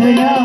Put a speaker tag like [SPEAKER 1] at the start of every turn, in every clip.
[SPEAKER 1] શિવાય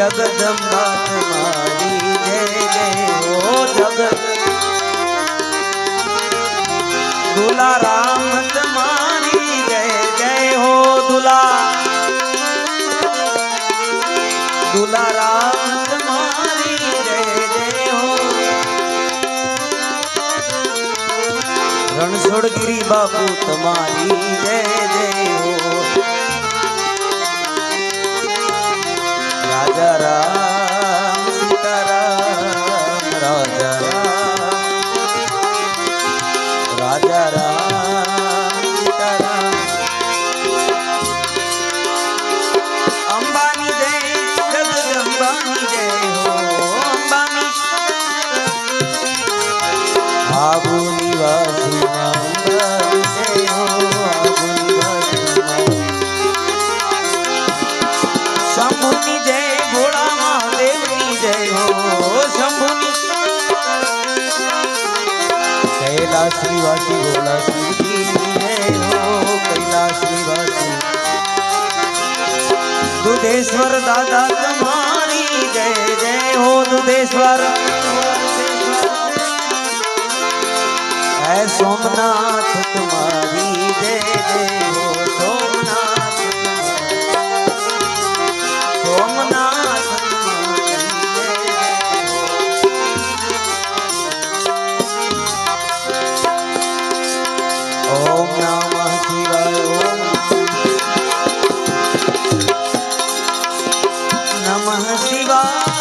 [SPEAKER 1] जगदम्बा तुम्हारी जय जय हो जगत दूल्हा राम तुम्हारी जय जय हो दूल्हा राम तुम्हारी जय जय हो रणछोड़गिरी बापू तुम्हारी जय जय हो राजा राम सीताराम राजा राम सीताराम अंबानी जय जगदंबानी जय हो अंबानी आबू निवासी अंबानी जय हो आबू निवासी शंभुनी जय भोला महादेवनी जय हो शंभुनी कैलाश निवासी भोला शिव की जय हो कैलाश निवासी दुधेश्वर दादा तुम्हारी जय जय हो दुधेश्वर है सोमनाथ तुम्हारी जय जय हो सोमनाथ सोमनाथ तुम्हारी जय ओम नमः शिवाय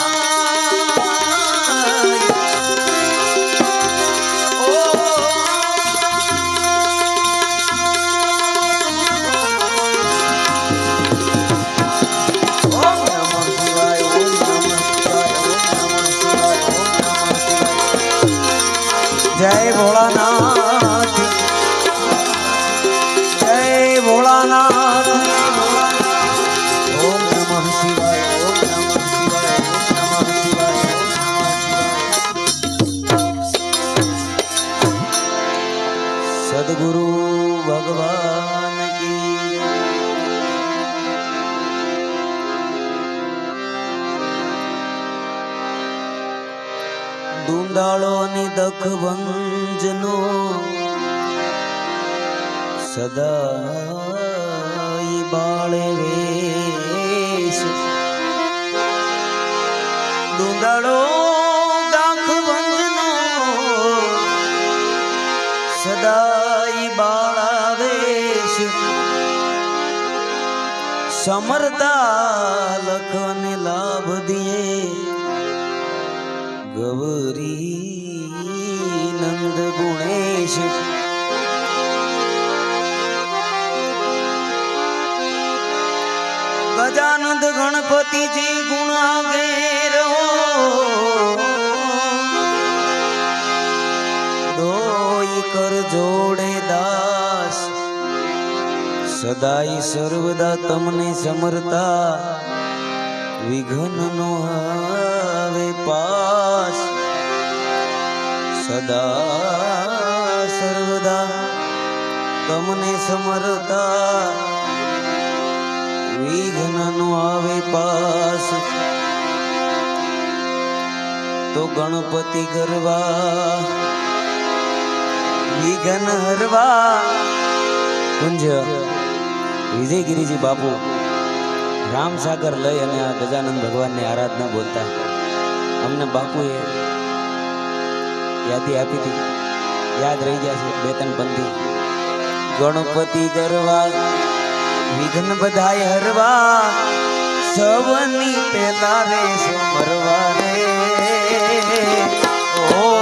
[SPEAKER 1] ओम नमः शिवाय जय भोलानाथ जय भोलानाथ ओम नमः शिवाय ओम नमः शिवाय ओम नमः शिवाय ओम नमः शिवाय सद्गुरु भगवान की दूंदाळो नि दख भंजनो सदाई बाळे वेश दूंदाळो दाख भंजनो सदाई बाळा वेश समरता लखने लाभ दिए गौरी नंद गुणेश गजानंद गणपति जी गुणा गेर हो दोई कर जोड़े दास सदाई सर्वदा तमने समरता विघ्न नो आवे पास सदा सर्वदा तमने समरता विघ्न नो आवे पास तो गणपति गरवा विघ्न हरवा कुंज विजयगिरी जी बापू राम सागर लय અને આ ગજાનંદ ભગવાનની આરાધના બોલતા અમને બાપુએ યાદી આપી હતી યાદ રહી ગયા છે બે ત્રણ પંક્તિ ગણપતિ ગરવા વિઘ્ન બધાય હરવા સવની પેલા રે સમરવા રે ઓ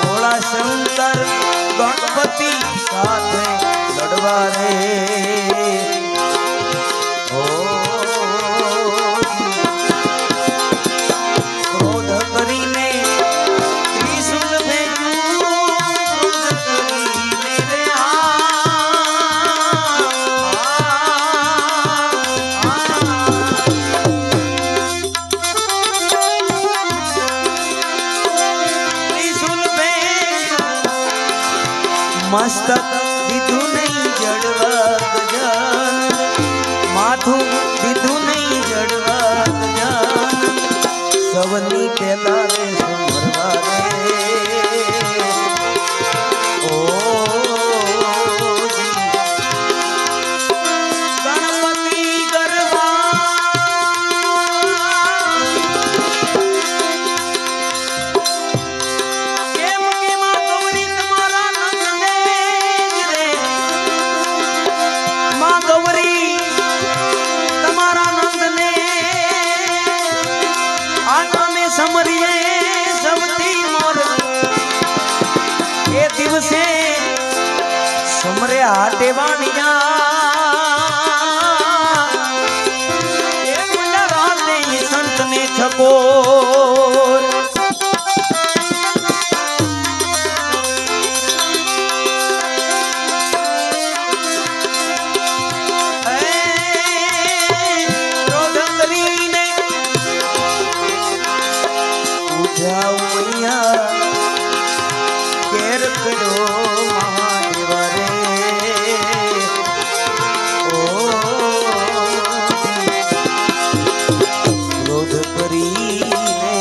[SPEAKER 1] ભોળા શંકર ગણપતિ સાથે લડવા રે ક્રોધ કરીને ત્રિશુલ ભેજ્યું મસ્તક દીધું નહીં જડવા ગજાનંદ માથું દીધું નહીં જડવા ગજાનંદ સવની પેલા રે સંભરવા રે ઓ ગણપતિ ગરવા કેમ કે માં ગૌરી તમારા નંદને રે માં ગૌરી તમારા નંદને આ નામે સમરીએ સૌથી મોર એ દિવસે સમરે હાટે વાણિયા એ મુંડા રાતે સંતને છકોર કેર કરો મહાદેવા રે ઓ ક્રોધ કરીને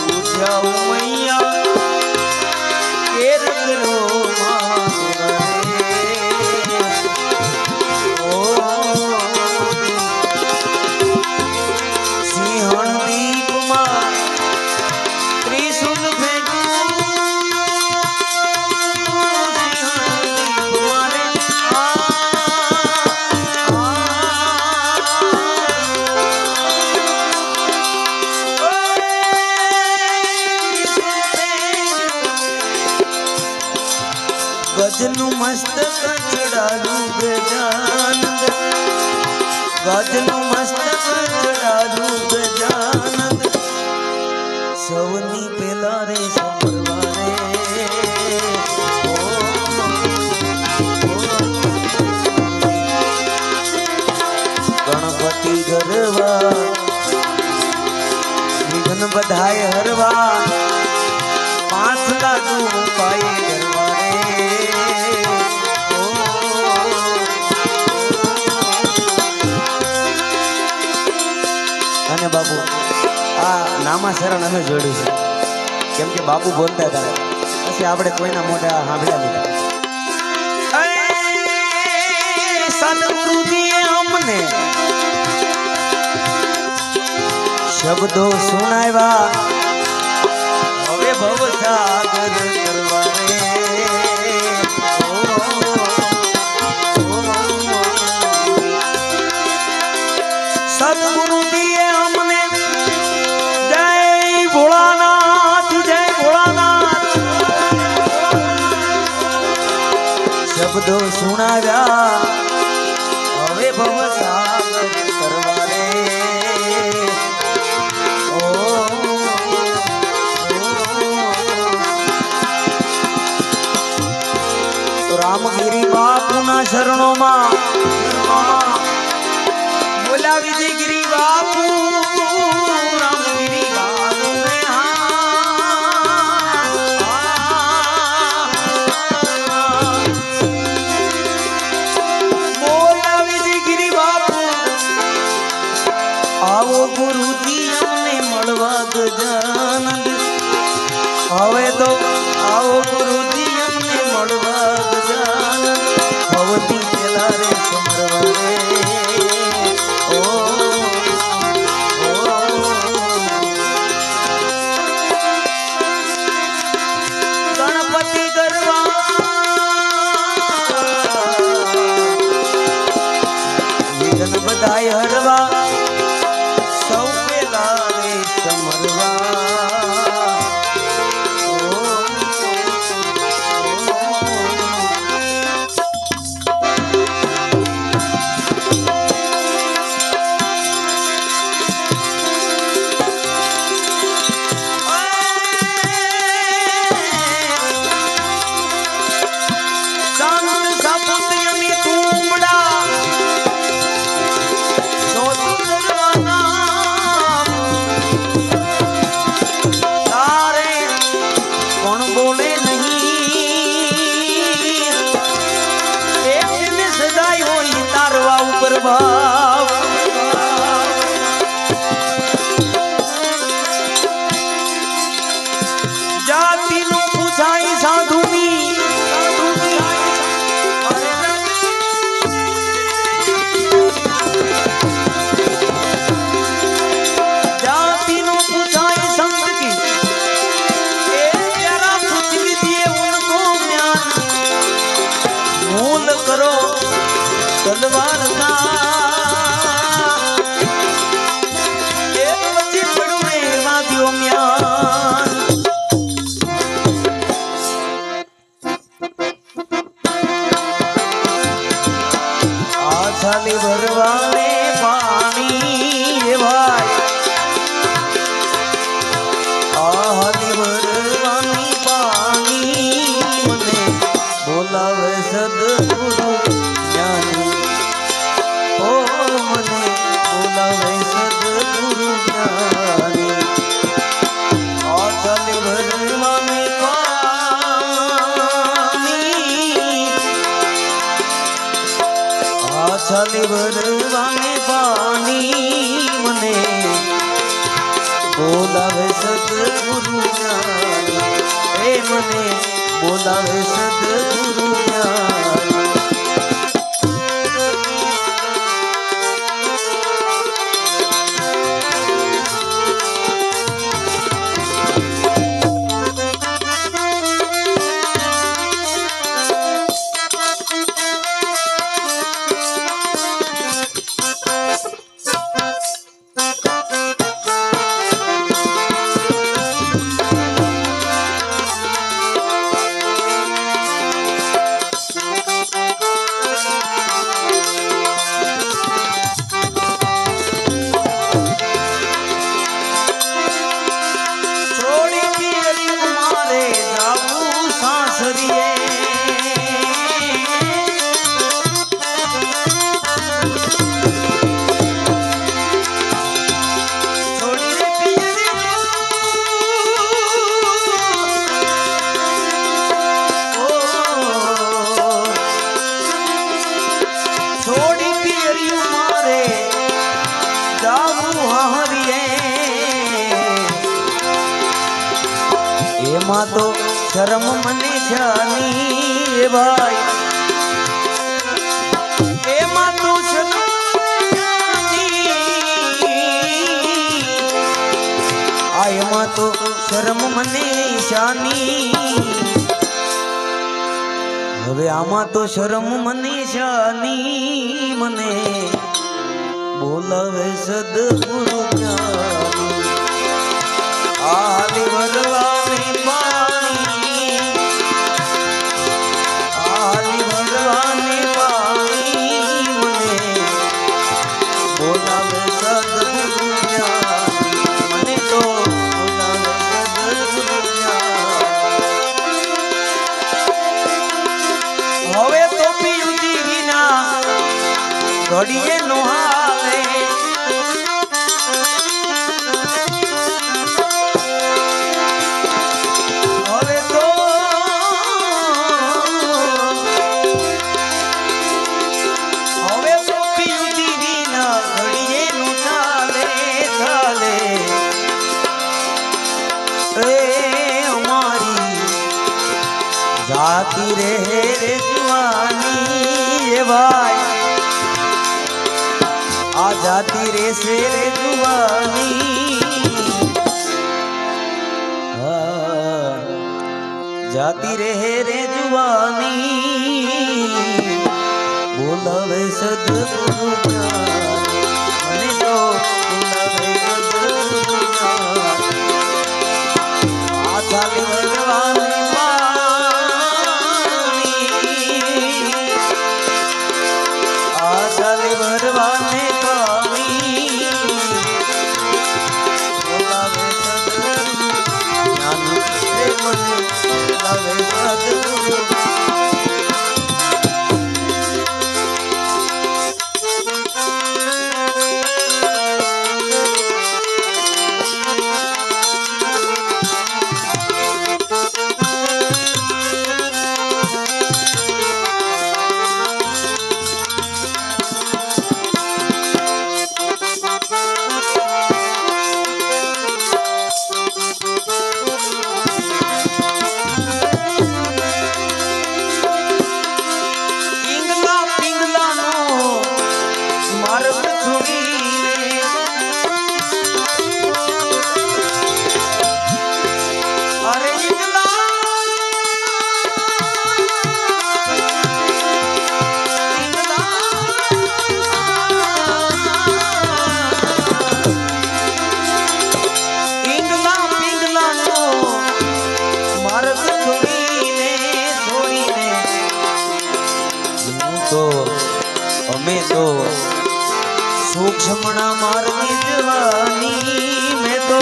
[SPEAKER 1] પૂજાઉ મૈયા કેર કરો મહાદેવા રે ઓ સિંહણ દીપમાં ત્રિશુલ ગજનું મસ્તક ચડાયું ગજાનંદ ગજનું મસ્તક ચડાયું ગજાનંદ સૌની પેલા રે સંભળવા રે ગણપતિ ગરવા વિઘ્ન બધાય હરવા પાંચ લાડુ પાયે ગરવા રે અને બાપુ આ નામા શરણ અમે જોડ્યું છે કેમ કે બાપુ બોલતા હતા પછી આપણે કોઈના મોઢા સાંભળ્યા નથી સદગુરુજીએ અમને શબ્દો સુણાવ્યા હવે ભવસાગર કરવા રે સદગુરુજીએ અમને જય ભોળાનાથ શબ્દો સુણાવ્યા હવે ભવસાગર કરવા રે રામગીરી બાપુના શરણોમાં બોલાવી દે ગિરી બાપુ રામગીરી બાપુ બોલાવી દે ગિરી બાપુ આવો ગુરુજી અમને મળવા ગજાનંદ હવે તો ભાવ જાતિનું પૂછાય સાધુની तलवार का एक बच्चे पड़े वादियों म्यान आछाली भरवाने पानी भाई आहाली भरवानी पानी मने बोलावे सदगुरु ज्ञानी મને બોલાવે સદગુરુ જ્ઞાની આચલ ભરવાની પાણી આચલ ભરવાની પાણી મને બોલાવે સદગુરુ જ્ઞાની એ મને બોલાવે સદગુરુ જ્ઞાની એમાં તો શરમ મને જાની ભાઈ એમાં તો શરમ આ એમાં તો શરમ મને શાની હવે આમાં તો શરમ મને શાની મને બોલાવે સદગુરુ જ્ઞાની આલી ભરવાની પાણી આલી ભરવાની પાણી મને બોલાવે સદગુરુ જ્ઞાની મને તો બોલાવે સદગુરુ જ્ઞાની હવે તો પીયુજી વિના ઘડીએ નો હાલે जाती रे जुआनी भाई आ जाती रे से रे जुआनी जाती रे जुआनी बोलावे सदगुरु ज्ञानी મને તો બોલાવે સદગુરુ જ્ઞાની આ ચાલી ભરવાની ભરવાને પાણી બોલાવે સદગુરુ જ્ઞાની મને બોલાવે સદગુરુ સૂક્ષ્મણા માર્ગી જવાની મેં તો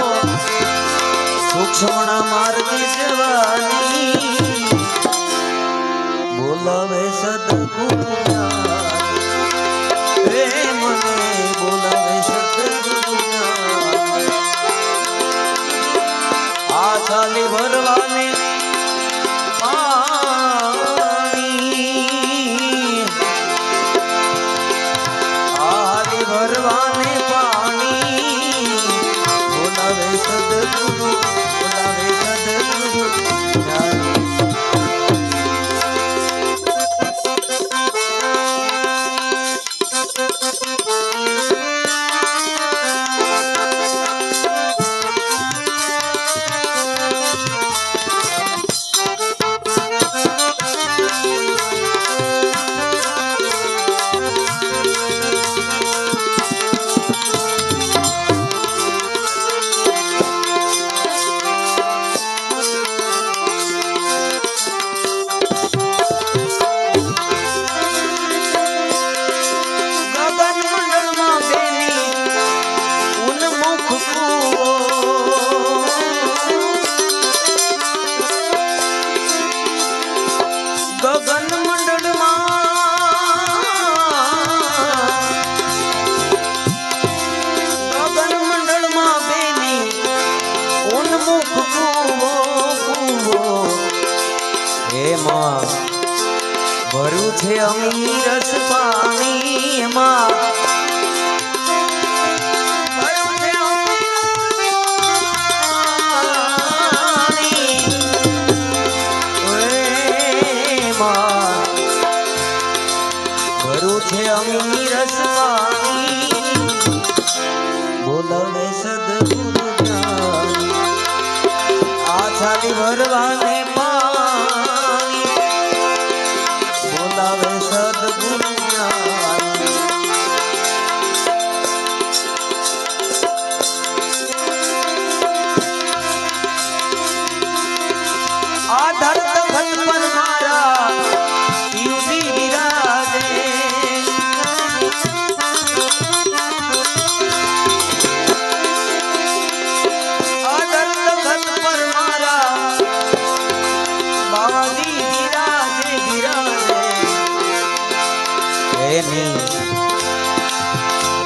[SPEAKER 1] સૂક્ષ્મણા માર્ગી જવાની બોલાવે સદગુરુ હે મને બોલાવે સદગુરુ આ ચાલી ભરવાને ભરવાને પાણી બોલાવે સદગુરુ બોલાવે સદગુરુ ભર્યું છે અમી રસ પાણી એમાં ભર્યું છે અમી રસ પાણી બોલાવે સદગુરુ આ છાલી ભરવાને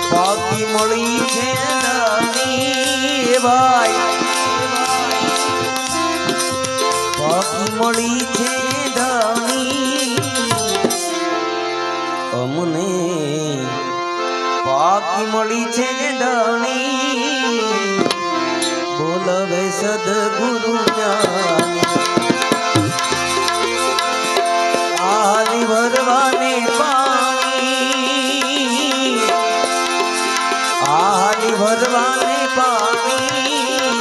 [SPEAKER 1] પાકી મળી છે નાની ભાઈ પાકી મળી છે નાની અમને પાકી મળી છે નાની બોલાવે સદગુરુ જ્ઞાની આલી ભરવાને ભરવાને પાણી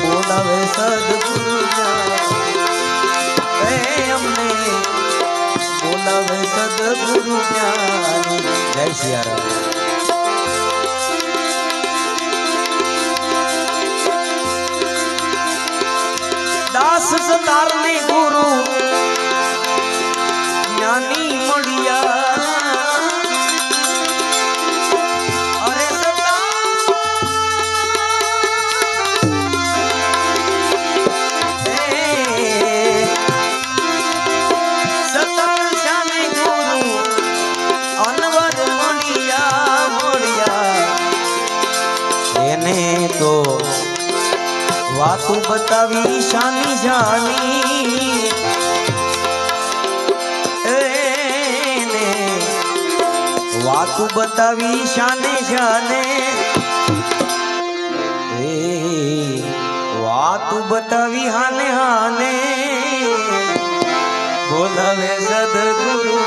[SPEAKER 1] બોલાવે સદગુરુ હે અમને બોલાવે સદગુરુ જય સિયારામ દાસ સતારને ગુરુ જ્ઞાની મળ્યા તો વાતું બતાવી શાની જાની એને વાતું બતાવી શાને જાને વાતું બતાવી હાને હાને બોલાવે સદગુરુ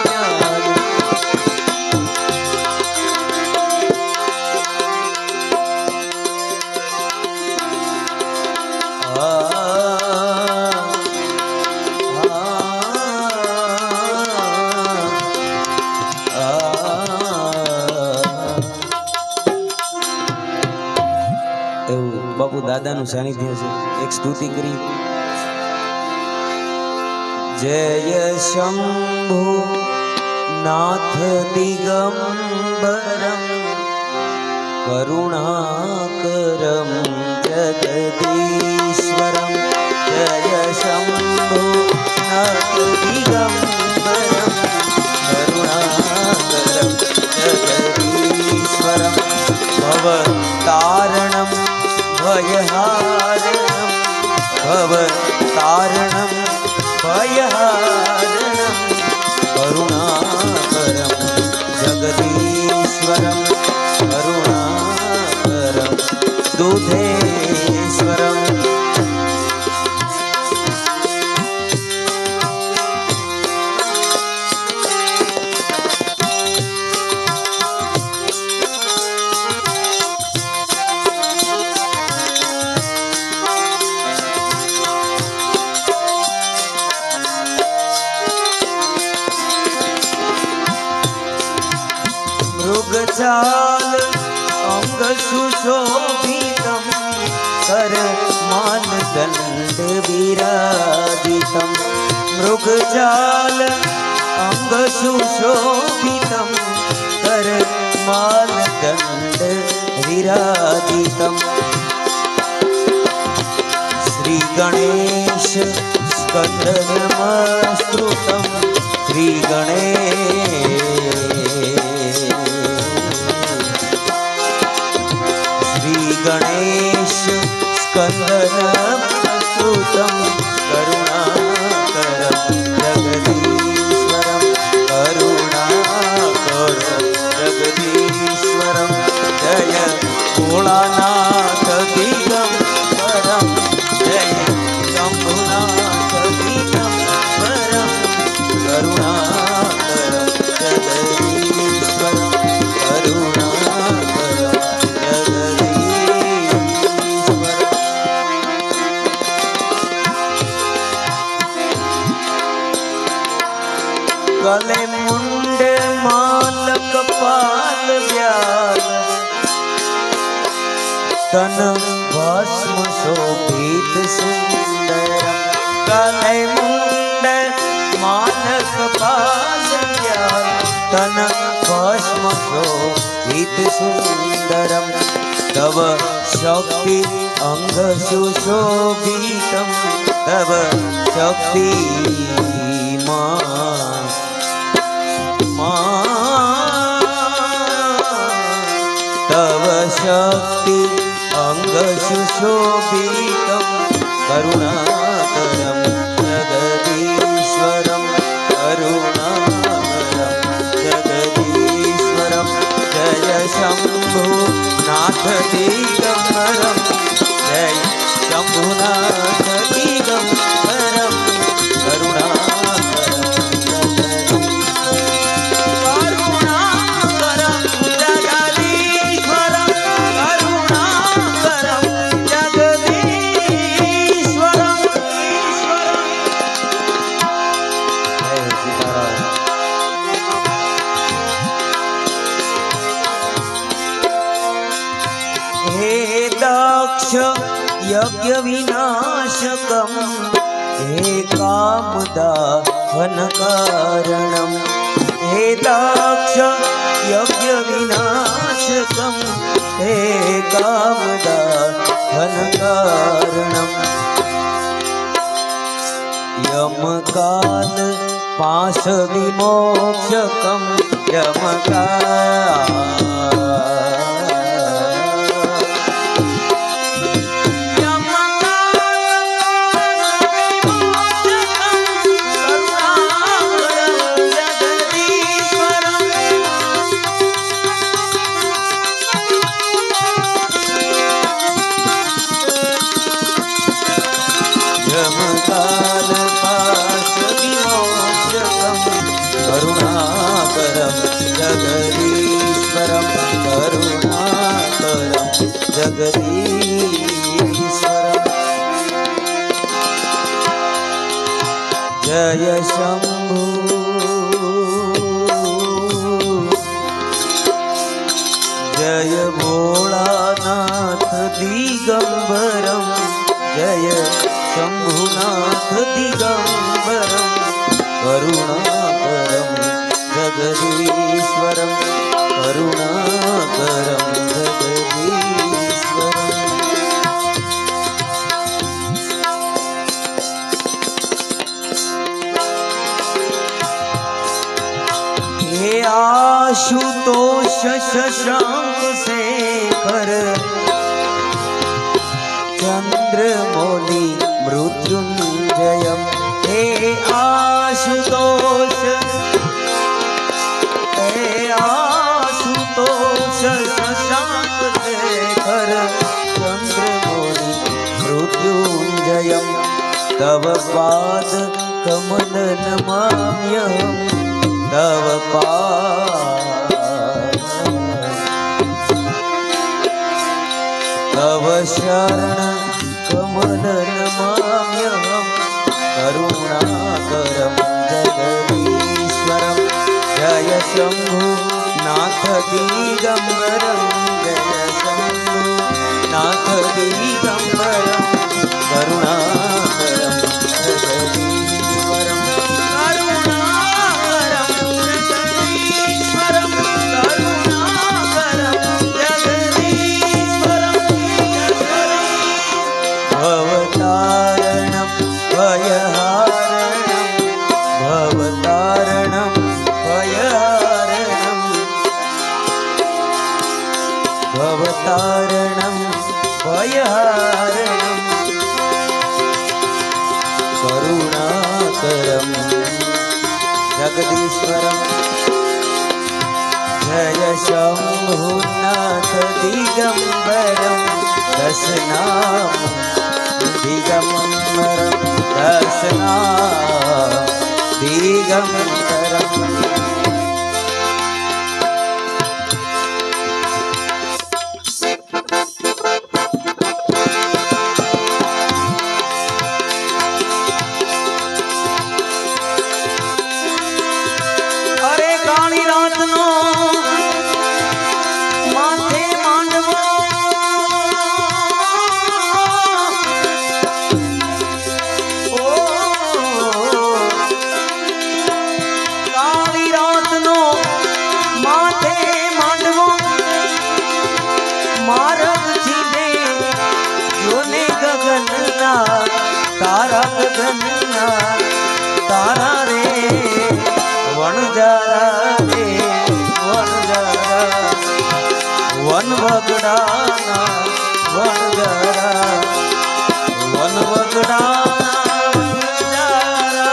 [SPEAKER 1] બાપુ દાદાનું સાનિધ્ય છે એક સ્તુતિ કરી જય શંભુ नाथ दिगंबरम करुणाकरम जगदीश्वरम जय शंभो नाथ दिगंबरम करुणाकरम जगदीश्वरम भवतारणं भयहारणं भवतारणं भयहारणं करुणाकरं जगदीश्वरं करुणाकरं दूधेश्वरम् मृगजाल अंग सुशोभितं कर मानदंड विराजितं मृगजाल अंग सुशोभितं कर मानदंड विराजितं श्री गणेश स्कंदनमस्तुतं श्री गणेश गणेश स्कंदनमस्तुतं करुणाकरं जगदीश्वरं करुणाकरं जगदीश्वरं जय भोलानाथ दिगंबरं जय शंभुनाथ दिगंबरं करुणाकरं जगदीश्वरं करुणाकरं गले मुंड माल कपाल व्याल तन भस्म शोभित सुंदरम गले मुंड माल कपाल व्याल तन भस्म शोभित सुंदरम तव शक्ति अंग सुशोभितम तव शक्ति तव शक्ति अंग सुशोभितं करुणाकरं जगदीश्वरं करुणाकरं जगदीश्वरं जय शंभो नाथ दिगंबरं जय शंभुनाथ दिगंबरं करुणाकरं यज्ञ विनाशकं हे कामदाहन कारणं हे दाक्ष यज्ञ विनाशकं हे कामदाहन कारणं यमकाल पाश विमोक्षकं यमकाल करुणाकरं जगदीश्वरं करुणाकरं जगदीश्वरं जय शंभो जय भोलानाथ दिगंबरं जय शंभुनाथ दिगंबरं करुणाकरं जगदीश्वरं करुणाकरं जगदीश्वरम् हे आशुतोष शशांक शेखर चंद्रमौली मृत्युंजयम् हे आशुतोष शशांक शेखर चंद्रमौली मृत्युंजयम् तव पाद कमल नमाम्यहम् तव पाद तव शरण कमल नमाम्यहम् करुणाकरं जगदीश्वरं जय शंभु नाथ दिगंबरं जय शंभु नाथ दिगंबरं करुणाकरं जगदीश्वरं करुणाकरं जगदीश्वरं करुणाकरं जगदीश्वरं भवतारणं भयहारणं भवतारणं भयहारणं भवतारणं भयहारणं करुणाकरं जगदीश्वरं जय शंभुनाथ दिगंबरं दशनाम दिगंबरं दशनाम दिगंबरं अरे काली रात नो माथे मांडवो ओ काली रात नो माथे मांडवो मारग छीने जोने गगनना तारा गगनना तारा रे वनजारा रे वनजारा वन वगड़ाना वनजारा वन वगड़ाना वनजारा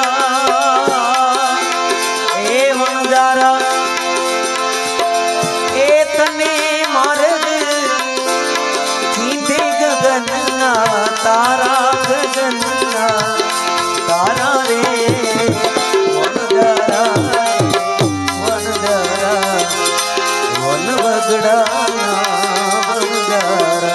[SPEAKER 1] ए वनजारा ए तने मार्ग सीधे गगनना तारा गगनना तारा रे वनजारा वनजारा वन वगड़ाना वनजारा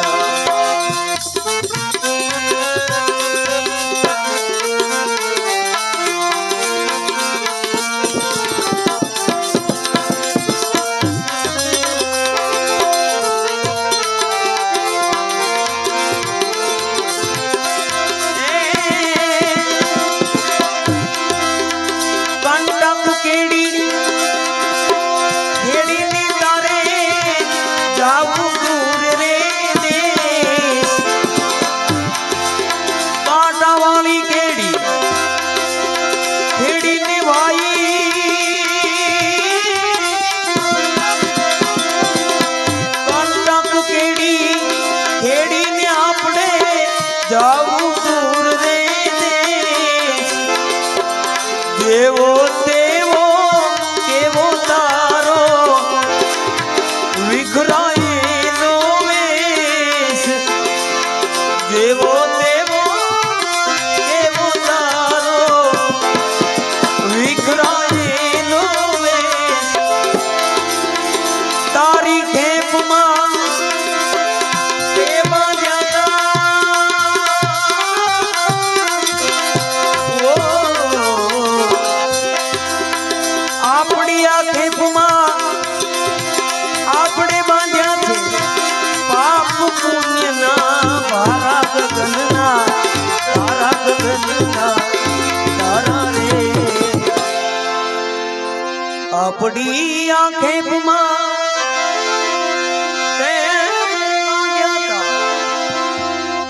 [SPEAKER 1] પડી આંખે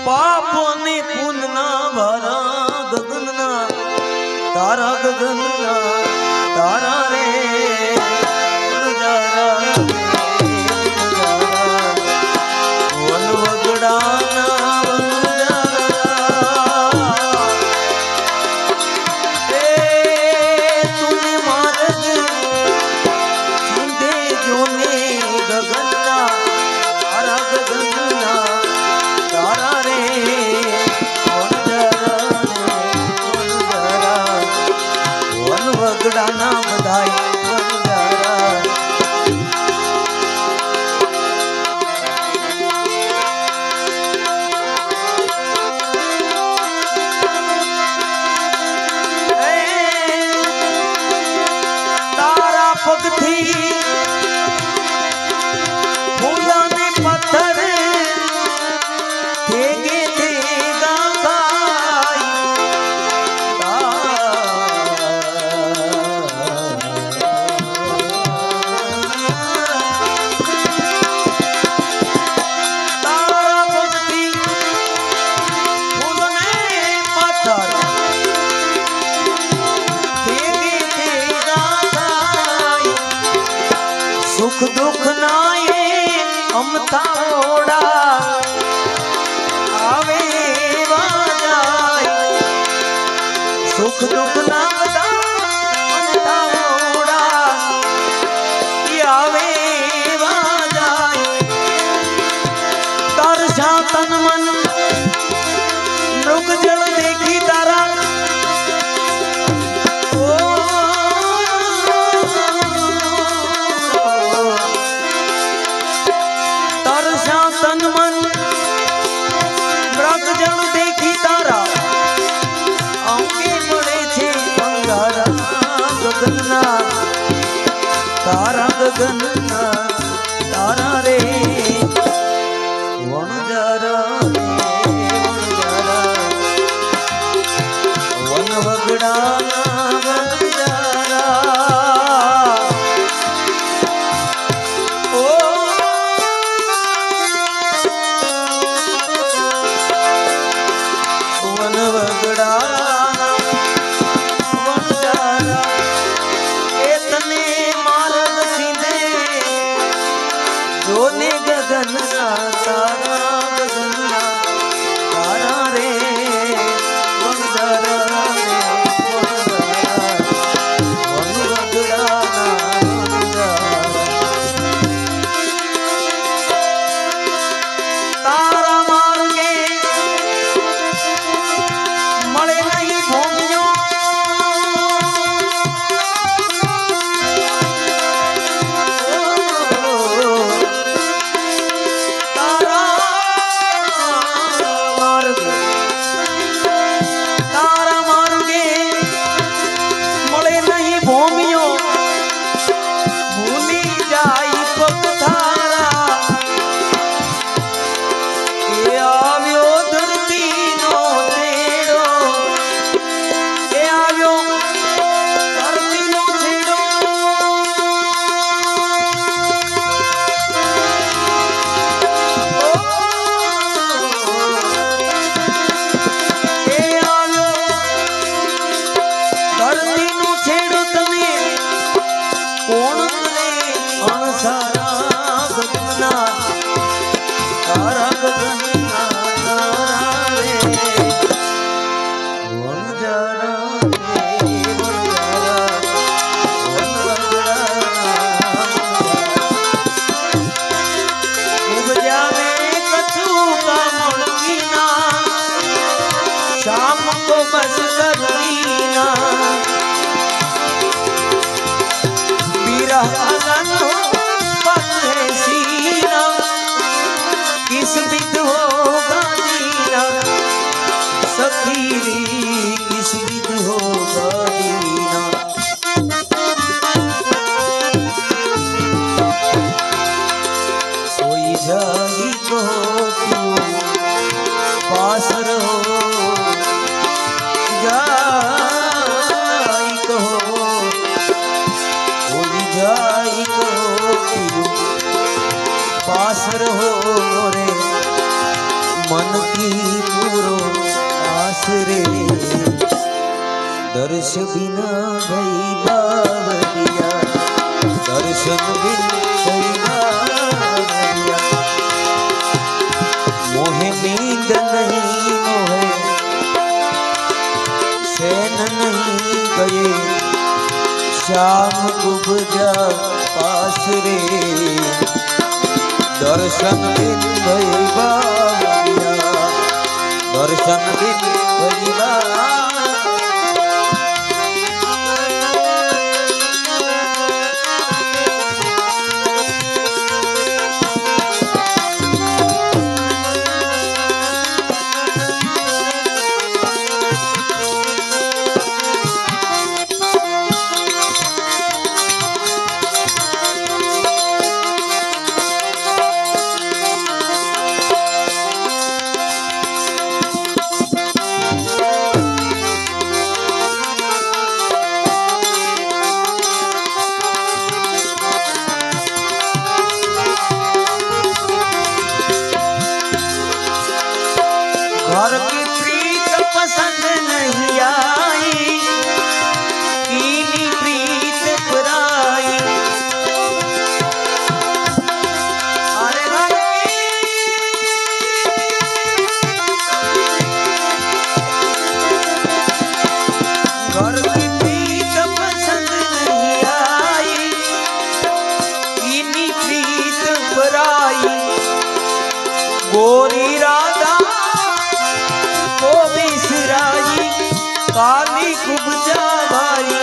[SPEAKER 1] પાપોને પૂનના ભરા ગગનના તારા ગગનના તારા રે વગડાના બધાય તારા પગથી ફૂલાને પથ્થર ભેગે ભેગા સુખ દુઃખ ના એ અમથા ઓડા આવે વાજાય સુખ દુઃખ ના અમથા ઓડા આવે વાજાય તાર શાતન મન મૃગ જળ દેખી તારા તારા ગગનના તારા રે વણજારા વન વગડાના વણજારા ઓ વન વગડાના વણજારા જોને ગગનના તારા ગગનના તારા રે વણજારા રે વણજારા તારા માર્ગે रहो रे मन की पूरो आसरे दर्श बिना भई बावरिया दर्शन बिन भई बावरिया मोहे नींद नहीं मोहे सैन नहीं गए श्याम कुबजा पास रे दर्शन बिन भई बावरिया दर्शन बिन भई बावरिया घर की प्रीत पसंद नहीं आई कीनी प्रीत पुराई अरे घर की प्रीत पसंद नहीं आई कीनी प्रीत पुराई गोरी राधा काली कुबजा भाई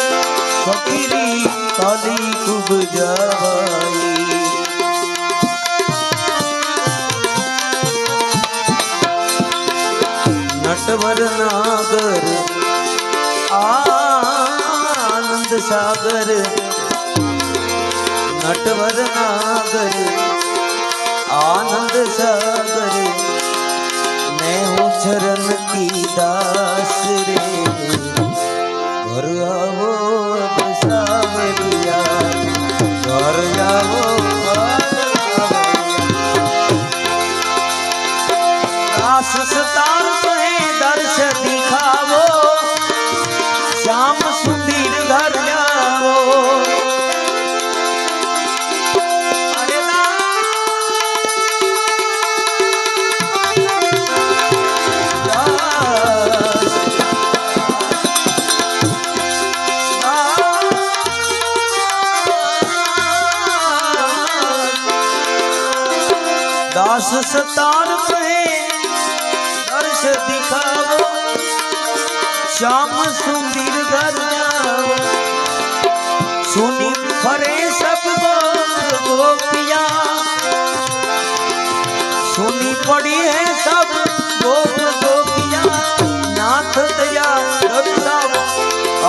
[SPEAKER 1] फकीरी काली कुबजा भाई नटवर नागर आनंद सागर नटवर नागर आनंद सागर मैं हूँ चरण की दास रे घर आओ अब सावरिया घर आओ दास सतार कहे दर्श दिखावो श्याम सुंदर घर जाओ दास सतार पे दर्श दिखाओ श्याम सुंदर घर जाओ सुनी फरे सब गोपिया सुनी पड़ी है सब गोपिया नाथ दया रखिलाओ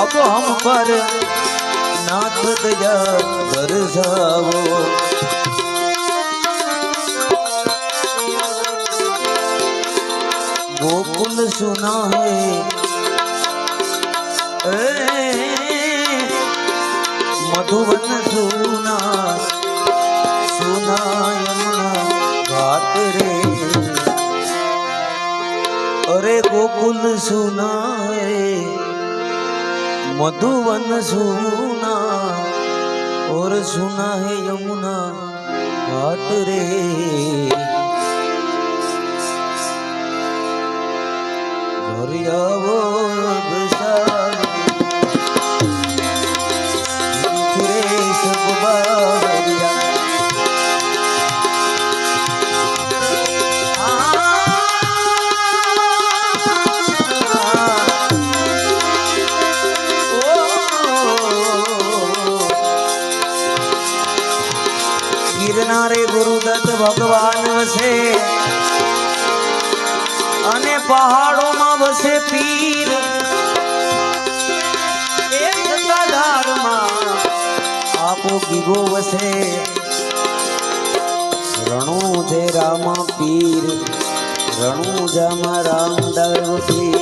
[SPEAKER 1] अब हम पर नाथ दया बरसाओ गोकुल सुना है मधुवन सुना सुना यमुना घाट रे अरे गोकुल सुना है मधुवन सुना और सुना है यमुना घाट रे वो सब बावरिया गिरनारे गुरुदत्त भगवान वसे अने पहाड़ों में वसे पीर एक गधार में आपो गिगो वसे रणु जे रामा पीर रणु जामा रामदेव पीर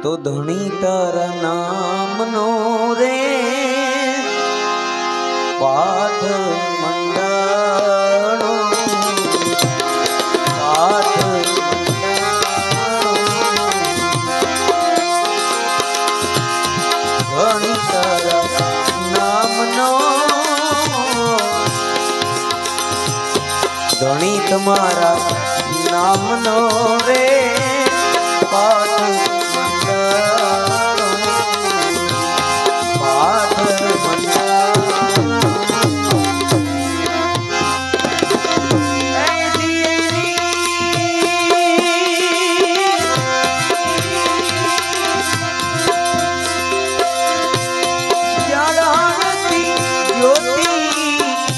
[SPEAKER 1] तो धनी तारा नाम नो रे पाठ मंडा તમારા નામનો રે પાઠ મંડાણો, પાઠ મંડાણો.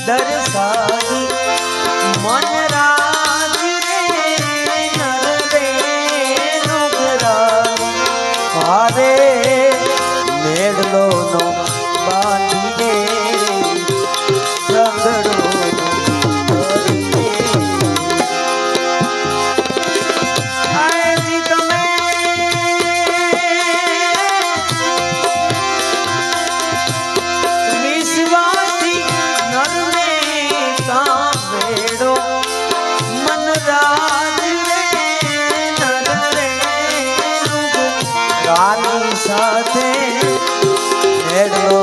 [SPEAKER 1] દર્શાવી મન રાજ રે નર રે નુગરાવી ભારે મેળલો નો બાંધીને ઝઘડો સાથે હેડલો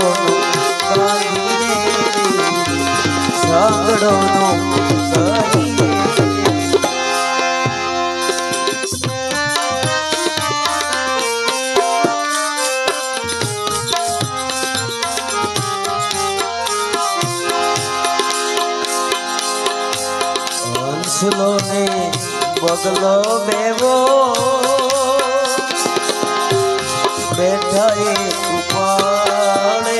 [SPEAKER 1] ઝઘડો નો હંસલો ને બગલો બેવો બેઠા એક ઉપાડે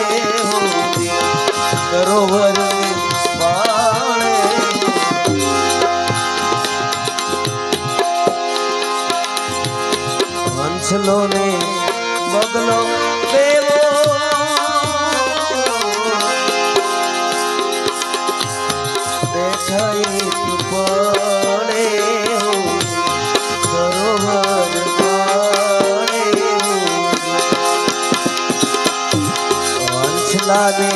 [SPEAKER 1] સરોવર પાળે હંસલો ને બગલો બેવો બેઠા એક ઉપાડે સરોવર લાગે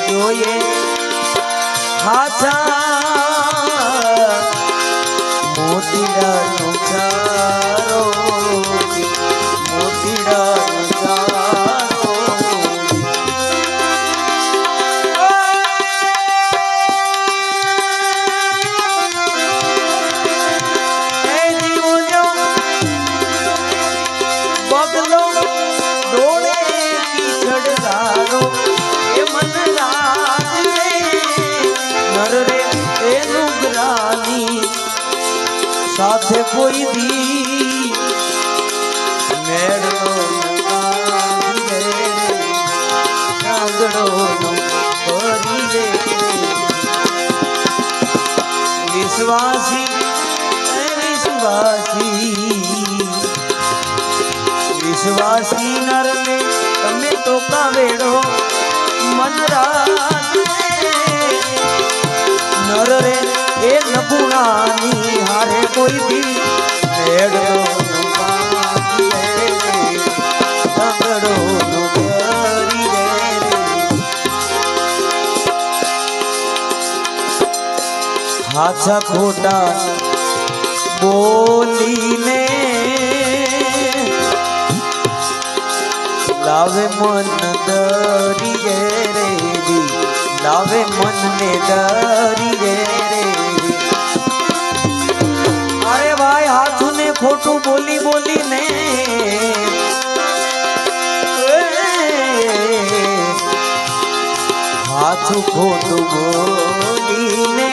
[SPEAKER 1] જોઈએ હાથા મોતીડાનો ચારો મોતીડાનો ચારો બગલો ડોળે કીચડદારો સાથે કોઈ દી મેળો ઝઘડો કરી દે વિશ્વાસી વિશ્વાસી વિશ્વાસી નરને તમે તો કાવેડો મનરાજ નર રે એ નગુણાની હારે કોઈ દી મેળો ઝઘડો કરી દે હાચા ખોટા બોલીને લાવે મન દરી રે લાવે મનને દરી રે અરે ભાઈ હાથું ને ખોટું બોલી બોલીને હાથું ખોટું બોલીને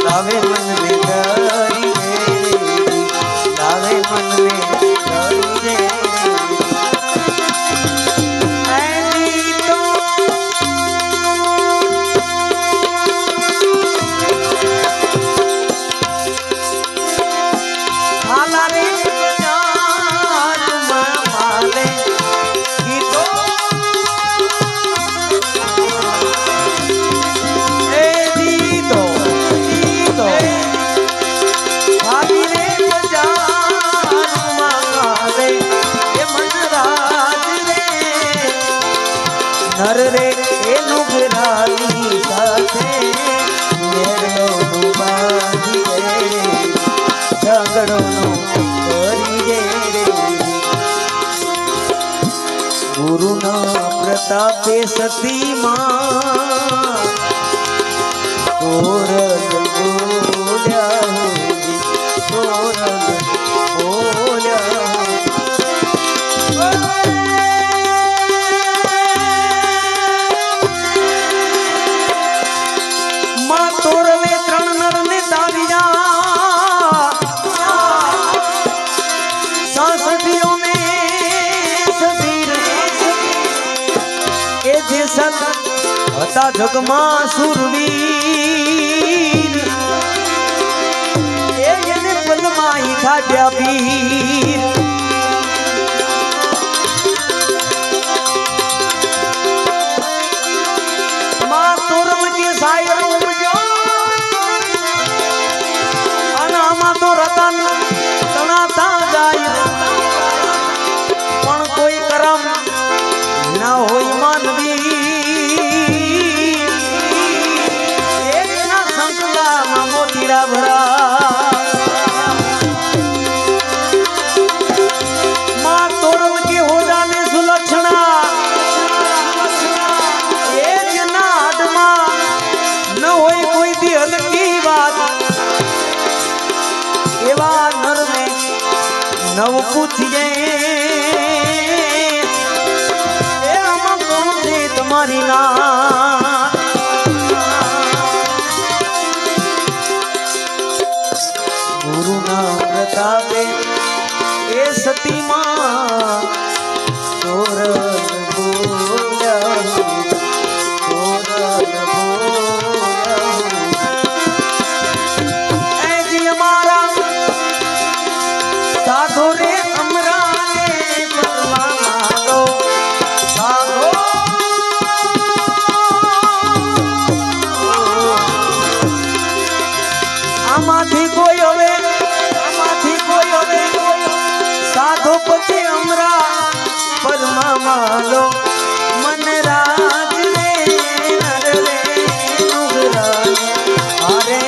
[SPEAKER 1] લાવે મનને દરી રે લાવે મનને દરી રે નર રે એ નુગરાની સાથે મેળો નું બાંધી રે ઝઘડો નું કરી રે ગુરુના પ્રતાપે સતીમાં તોરલ બોલ્યા હોજી, તોરલ બોલ્યા માં તોરલે ત્રણ નર ને દાવ્યા સાસઠીઓને સતીર એ જે સત હતા જગમાં સુરવીર એને પલમાઈ ખાટ્યા પીર માં તોરલ કે સાયર ઉપજો આનામાં તો રતન તણાતા જાય પણ કોઈ કરમ ના હોય માનવી એકના સંકલામાં મોતીડા ભરા માં તોરલ કે હોદાને સુલક્ષણા એ જેના હાથમાં ન હોય કોઈ દી હલકી વાત એવા નરને નવ પૂછીએ એ આમાં કોણ છે તમારી ના ગુરુના પ્રતાપે એ સતીમાં તોરલ બોલ્યા તોરલ બોલ્યા એ જી અમારા સાધો રે અમરાને પરવાનો સાધો આમાંથી કોઈ હવે સાધો પછી અમરા પરમાલો મન રાજ રે નર રે નુગરા અરે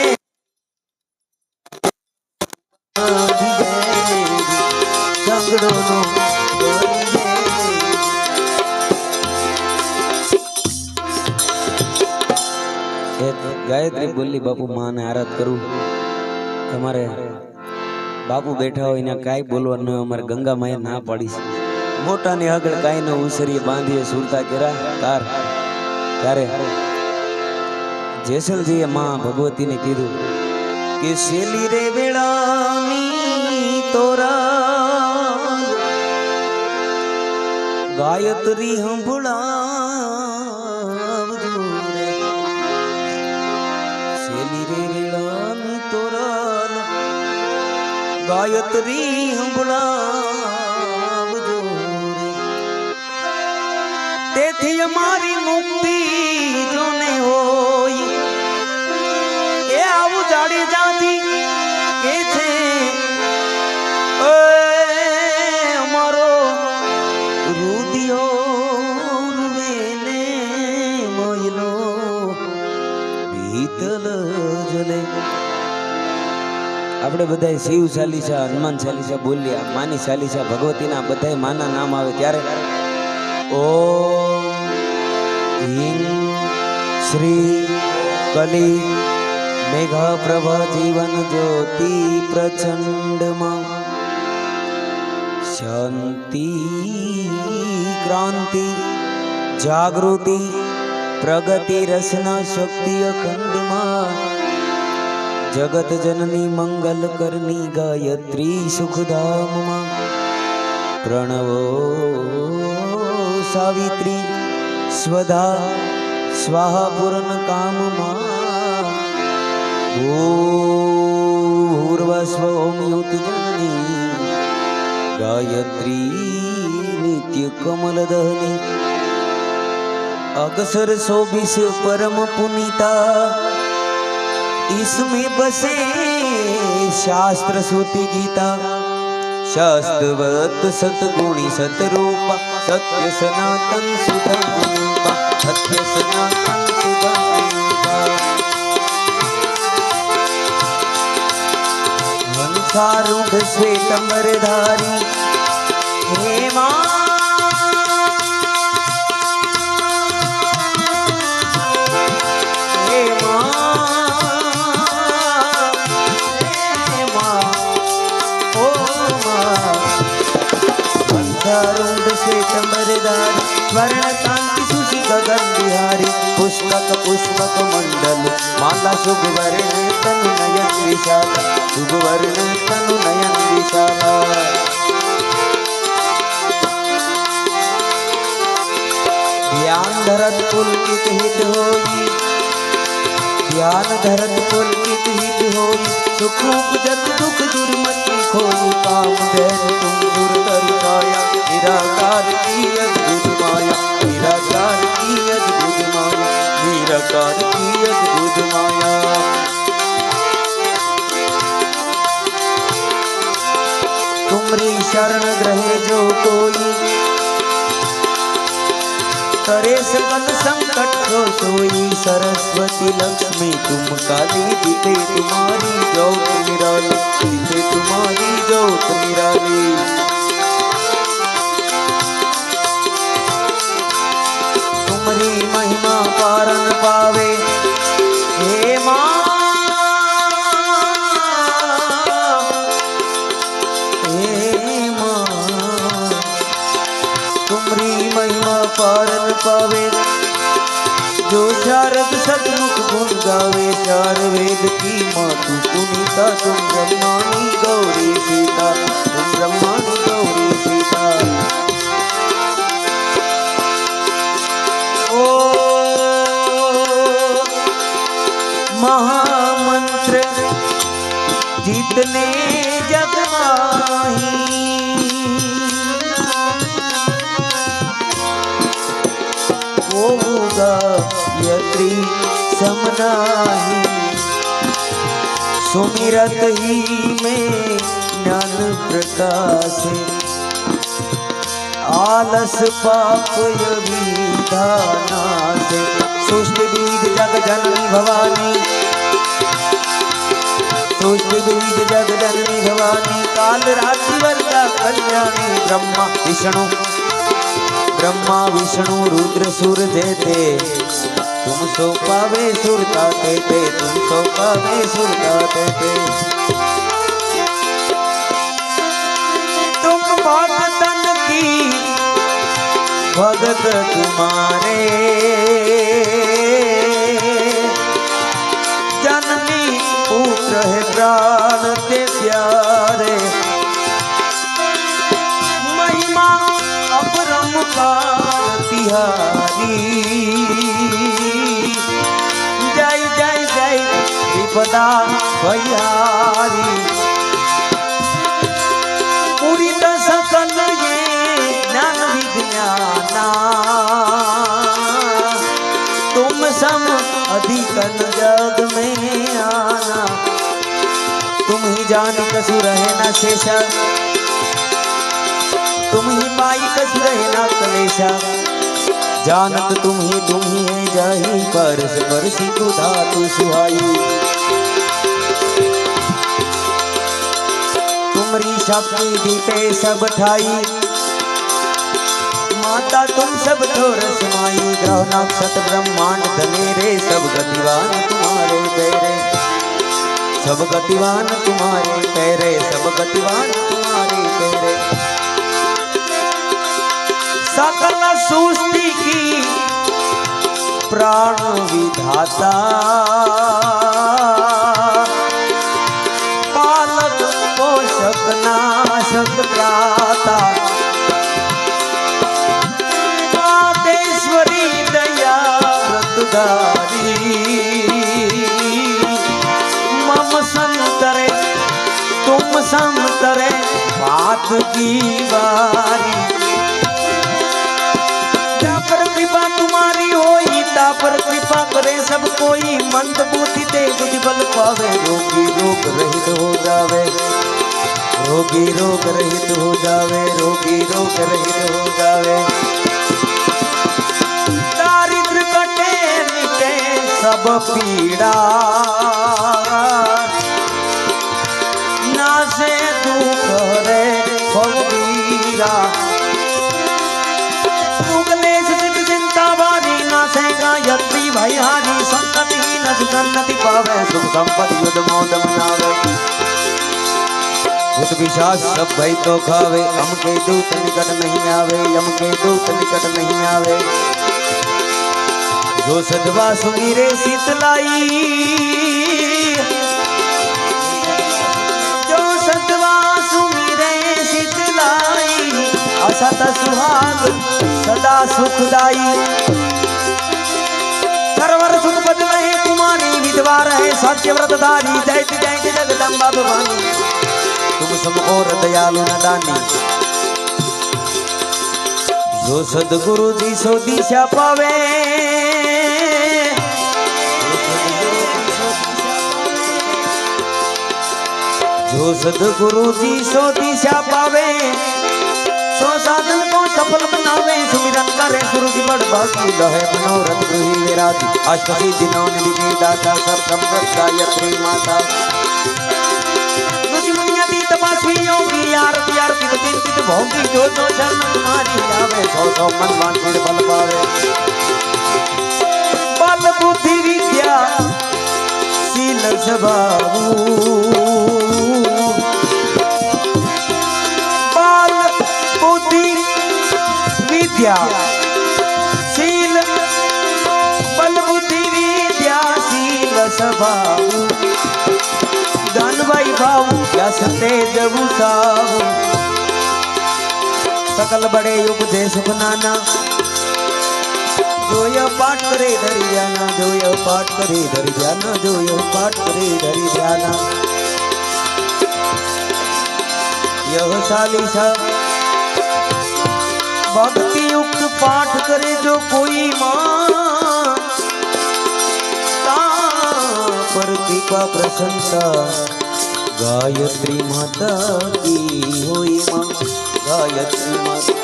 [SPEAKER 1] ગાયત્રી બોલી બાપુ માને આરાધ કરું તમારે બાપુ બેઠા હોય ને કાંઈ બોલવાનું હોય અમારે ગંગા માએ ના પાડી છે મોટાની આગળ કાંઈ ન ઉસરીએ બાંધીએ સુરતા કેરા તાર ત્યારે જેસલજીએ માં ભગવતીને કીધું કે શેલી રે વેળાની તોરા ગાયત્રી હંભળાવજો રે શેલી રે વેળાની તોરા ગાયત્રી હંભળાવજો રે તેથી અમારી મુક્તિ જોને હોય એ આવું જાડી જાતી કે છે અમારો રુદિયો રૂવેને મોયલો ભીતલ જલે આપણે બધા શિવ ચાલીસા હનુમાન ચાલીસા બોલ્યા માની ચાલીસા ભગવતીના બધા માના નામ આવે ત્યારે ઓમ હિંગ શ્રી કલી મેઘા પ્રભા જીવન જ્યોતિ પ્રચંડમાં શાંતિ ક્રાંતિ જાગૃતિ પ્રગતિ રસના શક્તિ અખંડમાં જગત જનની મંગલ કરની ગાયત્રી સુખધામમાં પ્રણવો સાવિત્રી સ્વધા સ્વાહા પૂર્ણ કામમાં ભૂર્વસ્વ ઓમ યુત જનની ગાયત્રી નિત્ય કમલ દહની अगसर सोबिस परम पुनीता इसमें बसे शास्त्र सूति गीता शास्त्रवत सतगुणी सतरूपा सत्य सनातन सुधा सत्य सनातन सुधा हंसारूढ़ श्वेतंबरधारी हे मां हे मां रूढ़ श्वेतंबरधारी स्वर्ण कांति सुषि गगन बिहारी पुष्पक पुष्पक मंडल माला शुभ वर्ण तनु नयन विशाला शुभ वर्ण तनु नयन विशाला ध्यान धरत पुलकित हित होई ध्यान धरत पुलकित हित होई सुख उपजत दुख दुर्मति खोई काम धैर्य तुम दूर कर पाया निराकार की अद्भुत माया निराकार की अद्भुत माया निराकार की अद्भुत माया तुमरी शरण ग्रहे जो कोई करे सकल संकट को सोई सरस्वती लक्ष्मी तुम काली दिखे तुम्हारी ज्योत निराली दिखे तुम्हारी ज्योत निराली तुम्हारी महिमा पारन पावे हे माँ तुम्हारी महिमा पारन पावे जो शारद सतमुख गुण गावे चार वेद की मातु पुनीता तुम ब्रह्माणी गौरी सीता तुम ब्रह्माणी गौरी सीता ओ महामंत्र जितने जग माही होगा यत्री समनाही सुमिरत ही में ज्ञान प्रकाश आलस पाप विधाना से सृष्टि बीज जग जननी भवानी सृष्टि बीज जग जननी भवानी काल राशि वर्गा कल्याणी ब्रह्मा विष्णु रुद्र सुर देते तुम सो पावे सुरता देते तुम सो पावे सुरता देते तुम भगतन की भगत तुम्हारे जननी पुत्र है प्राण ते प्यारे महिमा तिहारी जय जय जय विपदा भयारी पूरी सकल ये ज्ञान विज्ञाना तुम सम अधिकन जग में आना तुम ही जान कसु रहे न शेषा तुम ही पाई कछु रहे ना कलेशा जानत तुम ही है जाही परस परसी तु धातु सुहाई तुमरी शक्ति दीपे सब ठाई माता तुम सब ठोर समाई ग्रह नक्षत्र ब्रह्मांड धनेरे सब गतिवान तुम्हारे पैरे सब गतिवान तुम्हारे पैरे सब गतिवान तुम्हारे पैरे सकल सृष्टि की प्राण विधाता पालक पोषक नाशक त्राता मातेश्वरी दया व्रतधारी मम संतरे तुम संतरे बात की बारी कृपा तुम्हारी होई ता पर कृपा करे सब कोई मंद बुद्धि दे बुद्धि बल पावे रोगी रोग रहित हो जावे रोगी रोग रहित हो जावे रोगी रोग रहित हो जावे दारिद्र कटे मिटे सब पीड़ा नासे दुख रे फलवीरा यत्री भयानी संतति न सुसन्नति पावे सुख संपत्ति युद्ध मोद मनावे भूत पिशाच सब भय तो खावे, हम के दूत निकट नहीं आवे, यम के दूत निकट नहीं आवे। जो सदवा सुमीरे शीतलाई, जो सदवा सुमीरे शीतलाई, असत सुहाग सदा सुखदाई। सरवर सुख बदले कुमारी विधवा रहे, सत्य व्रतधारी जयति जयति जगदम्बा भवानी। तुम सम और दयालु न दानी, जो सदगुरु जी सो दिशा पावे, जो सदगुरु जी सो दिशा पावे, सो साधन को सफल बनावे। सुमिरन करे गुरु की बड़ भागी, लहे मनोरथ गृही विराजी। अष्टसी दिनों ने विधि दाता, सब संपत गायत्री माता। ऋषि मुनिया दी तपस्वी योगी, आरती आरती चिंतित भोगी। जो जो शरण तुम्हारी आवे, सौ सौ मन वांछित बल पावे। बल बुद्धि विद्या शील स्वभाव, विद्या शील बल बुद्धि विद्या शील स्वभाव। धन वैभव यश तेज भूषाव, सकल बड़े उपदेश बनाना। जो यह पाठ करे धरि ध्याना, जो यह पाठ करे धरि ध्याना, जो यह पाठ करे धरि ध्याना। यह चालीसा भक्ति युक्त पाठ करे जो कोई मां, पर कृपा प्रशंसा गायत्री माता की होई मां, गायत्री माता।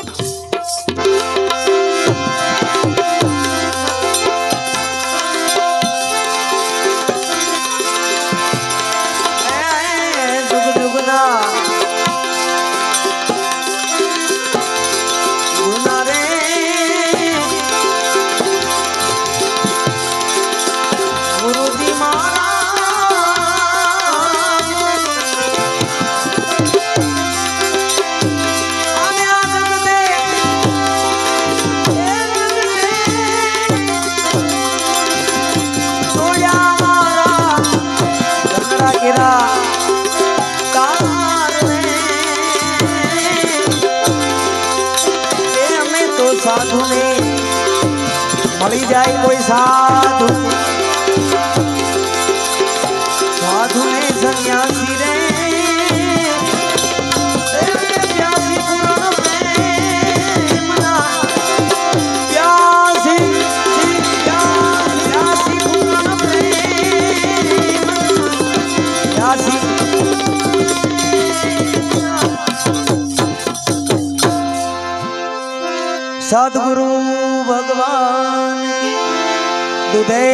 [SPEAKER 1] जुग जुगना साधु ने मળી जाए कोई साधु, साधु ने सन्यासी रे प्यासी पुराण में मना, प्यासी प्यासी पुराण में प्यासी। सद्गुरु भगवान की दुधे